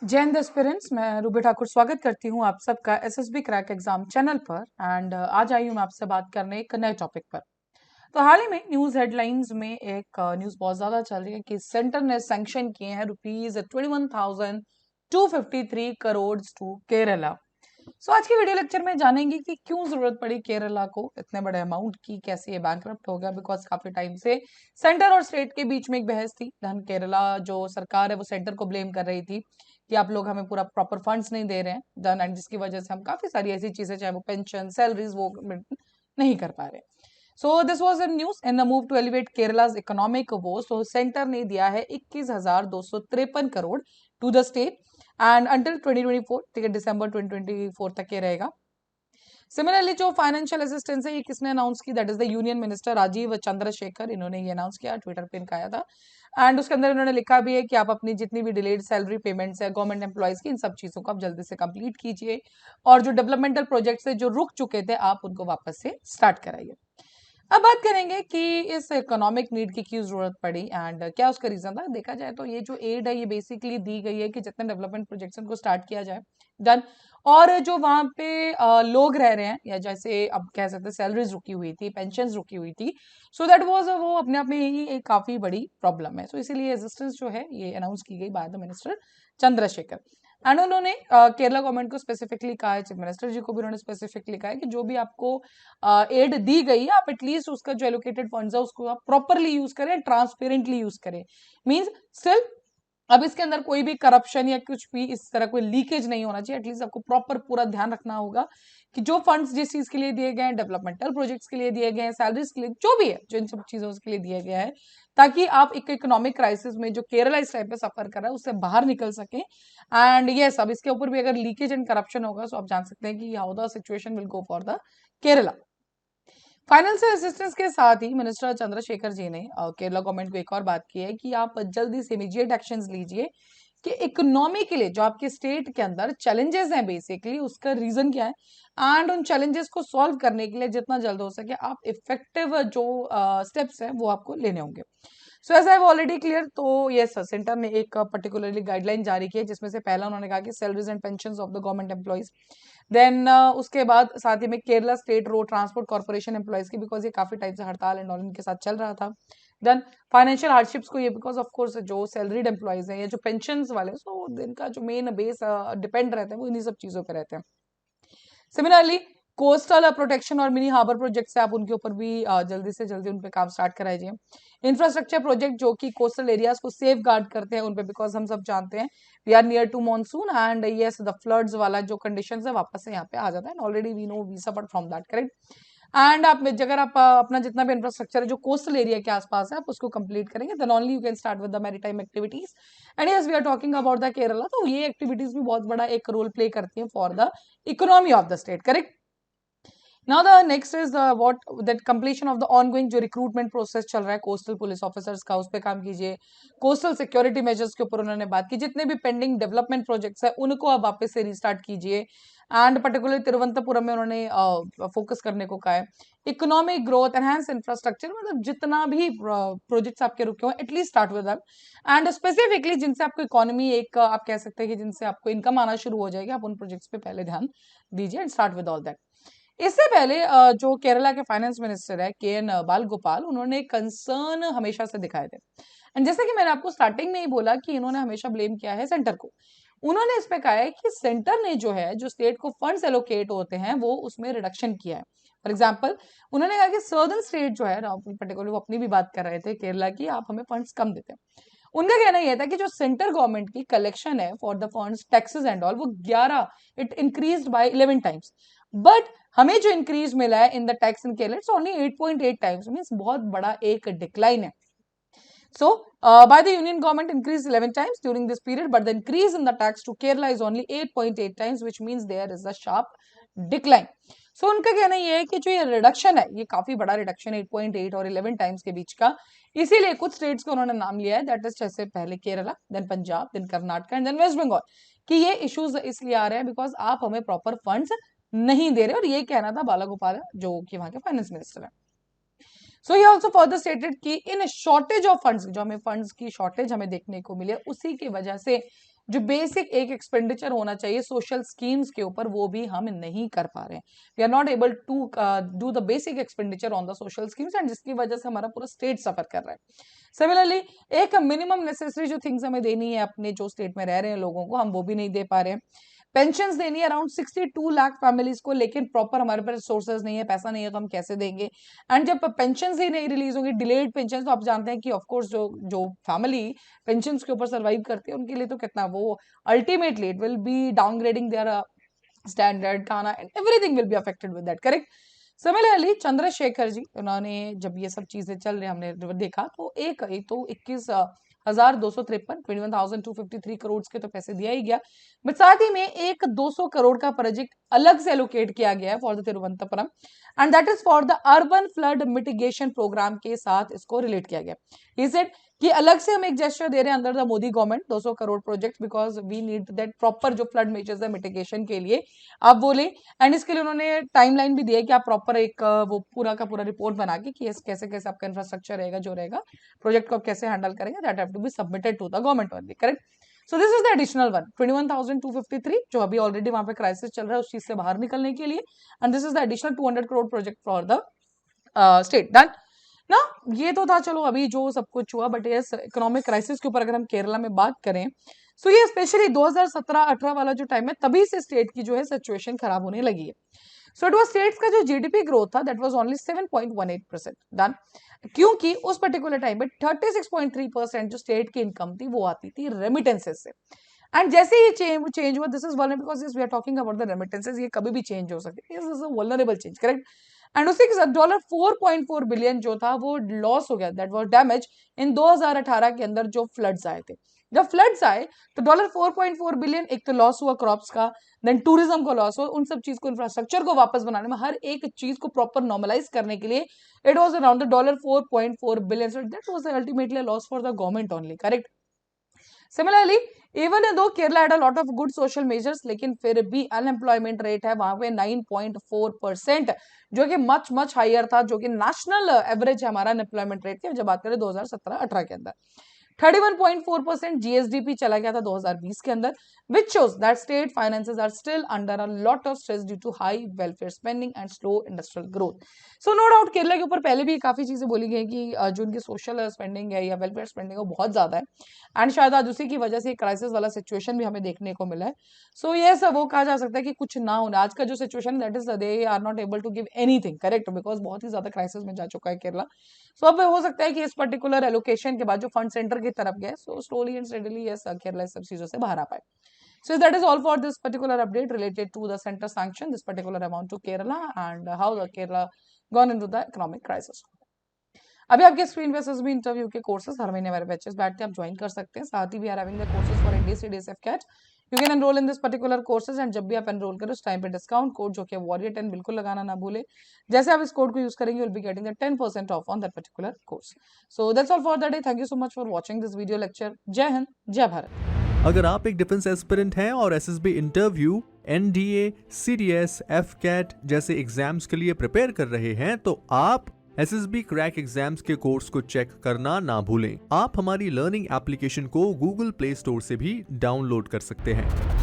जय हिंद एस्पिरेंट्स, मैं रूबी ठाकुर स्वागत करती हूँ आप सबका एसएसबी क्रैक एग्जाम चैनल पर। एंड आज आई हूँ मैं आपसे बात करने एक नए टॉपिक पर। तो हाल ही में न्यूज हेडलाइंस में एक न्यूज बहुत ज्यादा चल रही है कि सेंटर ने सैंक्शन किए हैं ₹21,253 टू केरला। सो आज के वीडियो लेक्चर में जानेंगे कि क्यों जरूरत पड़ी केरला को इतने बड़े अमाउंट की, कैसे ये बैंकरप्ट हो गया। बिकॉज काफी टाइम से सेंटर और स्टेट के बीच में एक बहस थी। धन केरला जो सरकार है वो सेंटर को ब्लेम कर रही थी कि आप लोग हमें पूरा प्रॉपर फंड्स नहीं दे रहे हैं धन, एंड जिसकी वजह से हम काफी सारी ऐसी चीजें, चाहे वो पेंशन, सैलरीज, वो नहीं कर पा रहे। So this was a news in the move to elevate Kerala's economic वो। सो सेंटर ने दिया है 21,253 crore to the state and until 2024, ठीक है, दिसंबर 2024 तक ये रहेगा। सिमिलरली जो फाइनेंशियल असिस्टेंस है ये किसने अनाउंस की? That is the union minister Rajeev Chandrasekhar. इन्होंने ये अनाउंस किया, ट्विटर पे इनका आया था। एंड उसके अंदर इन्होंने लिखा भी है कि आप अपनी जितनी भी डिलेड सैलरी पेमेंट्स है गवर्नमेंट एम्प्लॉयज की, इन सब चीजों को आप जल्दी से कंप्लीट कीजिए, और जो डेवलपमेंटल प्रोजेक्ट्स है जो रुक चुके थे आप उनको वापस से स्टार्ट कराइए। अब बात करेंगे कि इस इकोनॉमिक नीड की क्यों जरूरत पड़ी एंड क्या उसका रीजन था। देखा जाए तो ये जो एड है ये बेसिकली दी गई है कि जितने डेवलपमेंट प्रोजेक्ट्स को स्टार्ट किया जाए, डन। और जो वहां पे लोग रह रहे हैं, या जैसे अब कह सकते हैं सैलरीज रुकी हुई थी, पेंशन रुकी हुई थी, सो दैट वाज वो अपने आप में ही एक काफी बड़ी प्रॉब्लम है। सो इसीलिए रेजिस्टेंस जो है ये अनाउंस की गई by the minister Chandrashekhar. And उन्होंने केरला गवर्नमेंट को स्पेसिफिकली कहा है, चीफ मिनिस्टर जी को भी उन्होंने स्पेसिफिकली कहा है कि जो भी आपको एड दी गई है आप एटलीस्ट उसका जो एलोकेटेड फंड्स है उसको आप प्रॉपरली यूज करें, ट्रांसपेरेंटली यूज करें। मींस स्टिल अब इसके अंदर कोई भी करप्शन या कुछ भी इस तरह कोई लीकेज नहीं होना चाहिए। एटलीस्ट आपको प्रॉपर पूरा ध्यान रखना होगा कि जो फंड्स जिस चीज के लिए दिए गए हैं, डेवलपमेंटल प्रोजेक्ट्स के लिए दिए गए हैं, सैलरीज के लिए, जो भी है, जो इन सब चीजों के लिए दिया गया है, ताकि आप एक इकोनॉमिक क्राइसिस में जो केरला इस टाइम पे सफर कर रहा है उससे बाहर निकल सके। एंड यस, अब इसके ऊपर भी अगर लीकेज एंड करप्शन होगा तो आप जान सकते हैं कि how the situation will go for the Kerala. Financial assistance के साथ ही मिनिस्टर चंद्रशेखर जी ने केरला गवर्नमेंट को एक और बात की है कि आप जल्दी से इमीडिएट एक्शंस लीजिए कि इकोनॉमी के लिए जो आपके स्टेट के अंदर चैलेंजेस हैं, बेसिकली उसका रीजन क्या है, एंड उन चैलेंजेस को सॉल्व करने के लिए जितना जल्द हो सके आप इफेक्टिव जो स्टेप्स हैं वो आपको लेने होंगे। So as I already clear, तो यस सेंटर ने एक पर्टिकुलरली गाइडलाइन जारी की है जिसमें से पहला उन्होंने कहा कि salaries and pension of the government employees. Then उसके बाद साथ ही में Kerala state road transport corporation employees की, बिकॉज ये काफी टाइम से हड़ताल एंड ऑल इनके साथ चल रहा था। देन फाइनेंशियल हार्डशिप्स को, ये बिकॉज ऑफ कोर्स जो सैलरीड एम्प्लॉइज हैं या जो पेंशन वाले, सो इनका जो मेन बेस डिपेंड रहता है वो इन्हीं सब चीजों पे रहते हैं। सिमिलरली कोस्टल प्रोटेक्शन और मिनी हार्बर प्रोजेक्ट से आप उनके ऊपर भी जल्दी से जल्दी उन पे काम स्टार्ट कराइए। इंफ्रास्ट्रक्चर प्रोजेक्ट जो कि कोस्टल एरियाज को सेफ गार्ड करते हैं उन पे, बिकॉज हम सब जानते हैं we are near to monsoon and yes the floods वाला जो कंडीशन है वापस से यहाँ पे आ जाता है। Already we know we suffer from that, correct. And आप अगर आप अपना जितना भी इंफ्रास्ट्रक्चर है जो कोस्टल एरिया के आसपास है आप उसको कंप्लीट करेंगे, then only you can start with the maritime activities. And yes we are talking about the Kerala, तो ये एक्टिविटीज भी बहुत बड़ा एक रोल प्ले करती है for the economy of the state, correct. Now the next is what that completion of the ongoing जो recruitment process चल रहा है कोस्टल पुलिस ऑफिसर्स का, उस पर काम कीजिए। कोस्टल सिक्योरिटी मेजर्स के ऊपर उन्होंने बात की, जितने भी पेंडिंग डेवलपमेंट प्रोजेक्ट्स है उनको आप वापस से रिस्टार्ट कीजिए। एंड पर्टिकुलर तिरुवनंतपुरम में उन्होंने फोकस करने को कहा है। इकोनॉमिक ग्रोथ, एनहांस इंफ्रास्ट्रक्चर, मतलब जितना भी प्रोजेक्ट्स आपके रुके हुए at least start with them. And specifically जिनसे आपको इकोनॉमी एक आप कह सकते हैं कि जिनसे आपको इनकम आना शुरू हो जाएगी, आप उन प्रोजेक्ट्स पे पहले ध्यान दीजिए and start with all that. इससे पहले जो केरला के फाइनेंस मिनिस्टर है के एन बालगोपाल, उन्होंने कंसर्न हमेशा से दिखाए थे। एंड जैसे कि मैंने आपको स्टार्टिंग में ही बोला कि इन्होंने हमेशा ब्लेम किया है सेंटर को। उन्होंने इस पे कहा है कि सेंटर ने जो है जो स्टेट को फंड्स एलोकेट होते हैं वो उसमें रिडक्शन किया है। फॉर एग्जाम्पल उन्होंने कहा कि सर्दर्न स्टेट जो है, पर्टिकुलर वो अपनी भी बात कर रहे थे केरला की, आप हमें फंड्स कम देते हैं। उनका कहना यह था कि जो सेंटर गवर्नमेंट की कलेक्शन है for the funds, taxes and all, वो 11, it increase by 11 times. But हमें जो इंक्रीज मिला है in the tax in Kerala it's only 8.8 times, means बहुत बड़ा एक डिक्लाइन है। So, by the union government increased 11 times during this period, but the increase in the tax to Kerala is only 8.8 times, which means there is a sharp decline. So, उनका कहना ये है कि जो ये रिडक्शन है ये काफी बड़ा रिडक्शन है 8.8 और 11 टाइम्स के बीच का। इसीलिए कुछ स्टेट्स को उन्होंने नाम लिया है, दैट इज जैसे पहले Kerala, then Punjab, then Karnataka and then West Bengal, कि ये इश्यूज इसलिए आ रहे हैं बिकॉज आप हमें प्रॉपर फंड्स नहीं दे रहे। और ये कहना था बाला गोपाल जो कि वहां के फाइनेंस मिनिस्टर है। सो ये ऑल्सो फर्दर स्टेटेड कि इन शॉर्टेज ऑफ फंड्स, जो हमें फंड्स की शॉर्टेज हमें देखने को मिली है, उसी की वजह से जो बेसिक एक एक्सपेंडिचर होना चाहिए सोशल स्कीम्स के ऊपर, वो भी हम नहीं कर पा रहे हैं। We are not able to do the basic expenditure on the social schemes, and जिसकी वजह से हमारा पूरा स्टेट सफर कर रहा है। सिमिलरली एक मिनिमम नेसेसरी जो थिंग्स हमें देनी है अपने जो स्टेट में रह रहे हैं लोगों को, हम वो भी नहीं दे पा रहे हैं। पेंशन देनी है अराउंड 62 लाख फैमिलीज को, लेकिन प्रॉपर हमारे पास रिसोर्सेज नहीं है, पैसा नहीं है, तो हम कैसे देंगे। एंड जब पेंशन ही नहीं रिलीज होंगी, डिलेड पेंशन, तो आप जानते हैं कि ऑफकोर्स जो जो फैमिली पेंशन के ऊपर सर्वाइव करती है उनके लिए तो कितना वो ultimately it will be downgrading their standard, खाना and everything will be affected with that, correct. Similarly Chandrashekhar ji, उन्होंने जब ये सब चीजें चल रही हमने देखा तो एक तो 21,253 21,253 करोड़ के तो पैसे दिया ही गया, बट साथ ही में एक 200 करोड़ का प्रोजेक्ट अलग से एलोकेट किया गया है for the Thiruvananthapuram, and that is for the urban flood mitigation programme के साथ इसको रिलेट किया गया। ही सेड कि अलग से हम एक जेस्चर दे रहे हैं अंदर the Modi government 200 crore project, because we need that proper जो फ्लड मेजर्स है मिटिगेशन के लिए आप बोले, एंड इसके लिए उन्होंने टाइमलाइन भी दी है कि आप प्रॉपर एक वो पूरा का पूरा रिपोर्ट बना के कि कैसे कैसे आपका इंफ्रास्ट्रक्चर रहेगा, जो रहेगा प्रोजेक्ट को आप कैसे हैंडल करेंगे, that have to be submitted to the government only, correct. So this is the additional one 21,253 जो अभी ऑलरेडी वहां पे क्राइसिस चल रहा है उस चीज से बाहर निकलने के लिए, and this is the additional 200 crore project for the state done ना। ये तो था चलो अभी जो सब कुछ हुआ, बट यस इकोनॉमिक क्राइसिस के ऊपर अगर हम केरला में बात करें, सो ये स्पेशली 2017-18 वाला जो टाइम है तभी से स्टेट की जो है सिचुएशन खराब होने लगी है। सो इट वाज स्टेट्स का जो जीडीपी ग्रोथ था दैट वाज ओनली 7.18% डन, क्योंकि उस पर्टिकुलर टाइम में 36.3% जो स्टेट की इनकम थी वो आती थी रेमिटेंसेस से। एंड जैसे ही चेंज हुआ, this is vulnerable because we are talking about the remittances, ये कभी भी चेंज हो सकती है, this is a vulnerable change, correct. And उसी के साथ $4.4 बिलियन जो था वो लॉस हो गया, दैट वाज डैमेज इन 2018 के अंदर जो फ्लड्स आए थे। जब फ्लड्स आए तो $4.4 बिलियन एक तो लॉस हुआ क्रॉप्स का, देन टूरिज्म को लॉस हुआ, उन सब चीज को इंफ्रास्ट्रक्चर को वापस बनाने में, हर एक चीज को प्रॉपर नॉर्मलाइज करने के लिए it was around $4.4 billion, so that was ultimately loss for the government only, correct. Similarly even though Kerala had a lot of good social measures, लेकिन फिर भी अनएम्प्लॉयमेंट रेट है वहां पे 9.4%, जो कि मच मच हायर था, जो कि नेशनल एवरेज है हमारा अनएम्प्लॉयमेंट रेट की जब बात करें 2017-18 के अंदर। 31.4% जीएसडीपी चला गया था 2020 के अंदर, which shows that state finances are still under a lot of stress due to high welfare spending and slow industrial growth. So no doubt Kerala के ऊपर पहले भी काफी चीजें बोली गई कि जो उनकी सोशल स्पेंडिंग है या वेलफेयर स्पेंडिंग है वो बहुत ज्यादा है, एंड शायद आज उसी की वजह से क्राइसिस वाला सिचुएशन भी हमें देखने को मिला है। सो यस वो कहा जा सकता है कि कुछ ना होना, आज का जो situation that is they are not able to give anything, correct, because बहुत ही ज्यादा क्राइसिस में जा चुका है केरला। सो अब हो सकता है कि इस पर्टिकुलर एलोकेशन के बाद जो फंड सेंटर की तरफ गए, so slowly and steadily yes Kerala इस सब चीजों से बाहर आ पाए। So that is all for this particular update related to the center sanction, this particular amount to Kerala and how the Kerala gone into the economic crisis. अभी आपके screen पे SSB interview के कोर्सेज हर महीने हमारे batches बैठते हैं, आप join कर सकते हैं। साथ ही we are having the courses for NDC DSF CAT, you can enrol in this particular courses, and जब भी आप एनरोल करो उस टाइम पे डिस्काउंट कोड जो कि वॉरियर 10 बिल्कुल लगाना ना भूले। जैसे आप इस कोड को यूज करेंगे will be getting the 10% of on that particular course. So that's all for the day, thank you so much for watching this video lecture. जय हिंद, जय भारत। अगर आप एक डिफेंस एस्पिरेंट हैं और SSB interview, NDA, CDS, AFCAT जैसे exams के लिए प्रिपेयर कर रहे हैं तो आप एसएसबी क्रैक एग्जाम्स के कोर्स को चेक करना ना भूलें। आप हमारी लर्निंग एप्लीकेशन को गूगल प्ले स्टोर से भी डाउनलोड कर सकते हैं।